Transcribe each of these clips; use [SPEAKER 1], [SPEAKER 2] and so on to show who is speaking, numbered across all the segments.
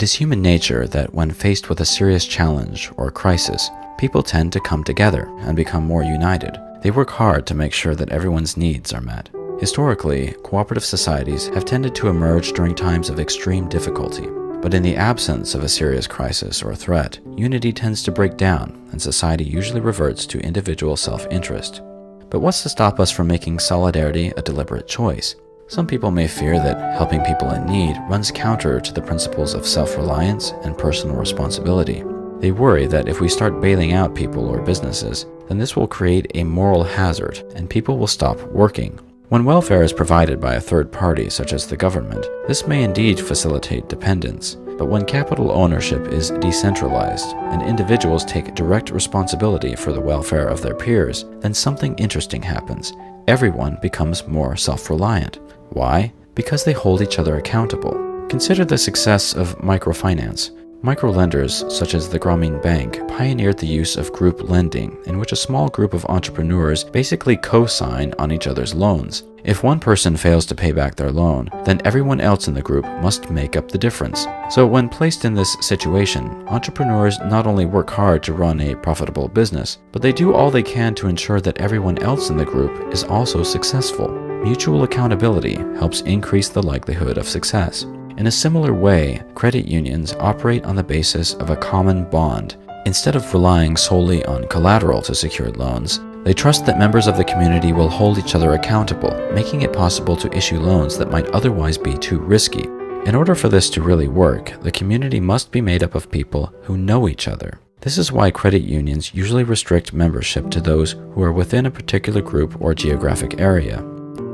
[SPEAKER 1] is human nature that when faced with a serious challenge or crisis, people tend to come together and become more united. They work hard to make sure that everyone's needs are met. Historically, cooperative societies have tended to emerge during times of extreme difficulty. But in the absence of a serious crisis or threat, unity tends to break down and society usually reverts to individual self-interest. But what's to stop us from making solidarity a deliberate choice? Some people may fear that helping people in need runs counter to the principles of self-reliance and personal responsibility. They worry that if we start bailing out people or businesses, then this will create a moral hazard and people will stop working. When welfare is provided by a third party, such as the government, this may indeed facilitate dependence. But when capital ownership is decentralized and individuals take direct responsibility for the welfare of their peers, then something interesting happens. Everyone becomes more self-reliant. Why? Because they hold each other accountable. Consider the success of microfinance. Microlenders, such as the Grameen Bank, pioneered the use of group lending, in which a small group of entrepreneurs basically co-sign on each other's loans. If one person fails to pay back their loan, then everyone else in the group must make up the difference. So when placed in this situation, entrepreneurs not only work hard to run a profitable business, but they do all they can to ensure that everyone else in the group is also successful. Mutual accountability helps increase the likelihood of success. In a similar way, credit unions operate on the basis of a common bond. Instead of relying solely on collateral to secure loans, they trust that members of the community will hold each other accountable, making it possible to issue loans that might otherwise be too risky. In order for this to really work, the community must be made up of people who know each other. This is why credit unions usually restrict membership to those who are within a particular group or geographic area.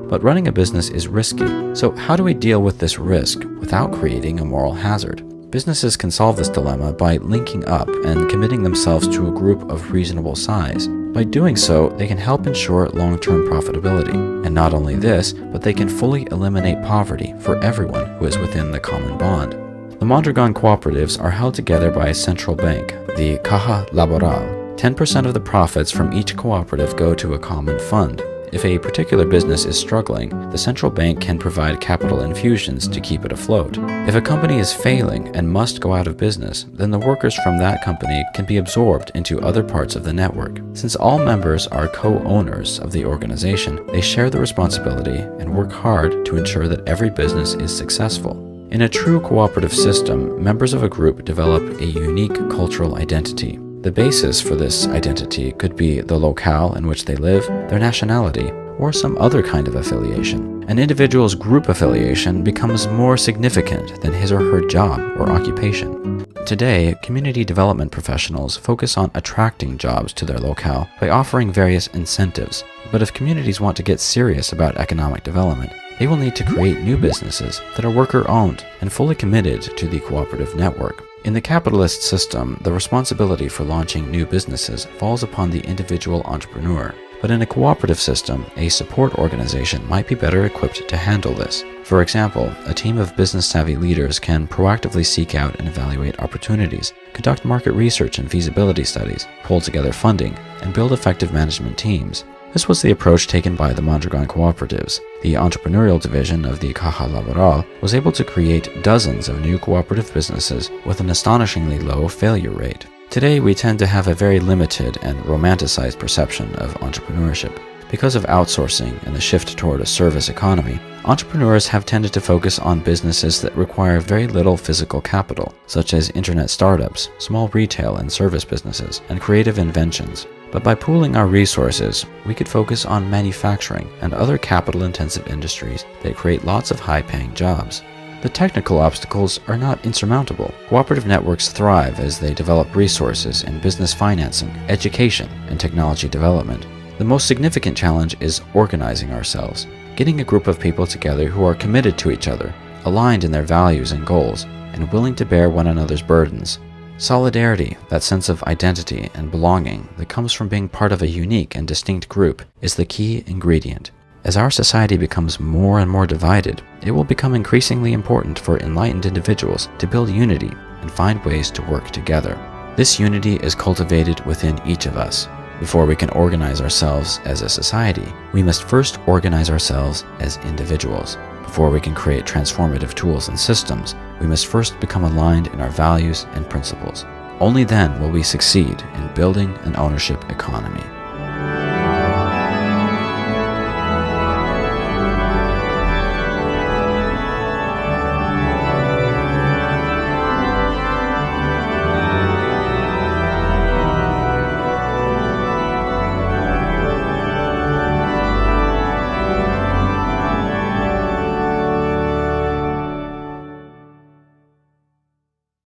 [SPEAKER 1] But running a business is risky, so how do we deal with this risk without creating a moral hazard? Businesses can solve this dilemma by linking up and committing themselves to a group of reasonable size. By doing so, they can help ensure long-term profitability. And not only this, but they can fully eliminate poverty for everyone who is within the common bond. The Mondragon cooperatives are held together by a central bank, the Caja Laboral. 10% of the profits from each cooperative go to a common fund. If a particular business is struggling, the central bank can provide capital infusions to keep it afloat. If a company is failing and must go out of business, then the workers from that company can be absorbed into other parts of the network. Since all members are co-owners of the organization, they share the responsibility and work hard to ensure that every business is successful. In a true cooperative system, members of a group develop a unique cultural identity. The basis for this identity could be the locale in which they live, their nationality, or some other kind of affiliation. An individual's group affiliation becomes more significant than his or her job or occupation. Today, community development professionals focus on attracting jobs to their locale by offering various incentives. But if communities want to get serious about economic development, they will need to create new businesses that are worker-owned and fully committed to the cooperative network. In the capitalist system, the responsibility for launching new businesses falls upon the individual entrepreneur. But in a cooperative system, a support organization might be better equipped to handle this. For example, a team of business-savvy leaders can proactively seek out and evaluate opportunities, conduct market research and feasibility studies, pull together funding, and build effective management teams. This was the approach taken by the Mondragon cooperatives. The entrepreneurial division of the Caja Laboral was able to create dozens of new cooperative businesses with an astonishingly low failure rate. Today, we tend to have a very limited and romanticized perception of entrepreneurship. Because of outsourcing and the shift toward a service economy, entrepreneurs have tended to focus on businesses that require very little physical capital, such as internet startups, small retail and service businesses, and creative inventions. But by pooling our resources, we could focus on manufacturing and other capital-intensive industries that create lots of high-paying jobs. The technical obstacles are not insurmountable. Cooperative networks thrive as they develop resources in business financing, education, and technology development. The most significant challenge is organizing ourselves, getting a group of people together who are committed to each other, aligned in their values and goals, and willing to bear one another's burdens. Solidarity, that sense of identity and belonging that comes from being part of a unique and distinct group, is the key ingredient. As our society becomes more and more divided, it will become increasingly important for enlightened individuals to build unity and find ways to work together. This unity is cultivated within each of us. Before we can organize ourselves as a society, we must first organize ourselves as individuals. Before we can create transformative tools and systems, we must first become aligned in our values and principles. Only then will we succeed in building an ownership economy.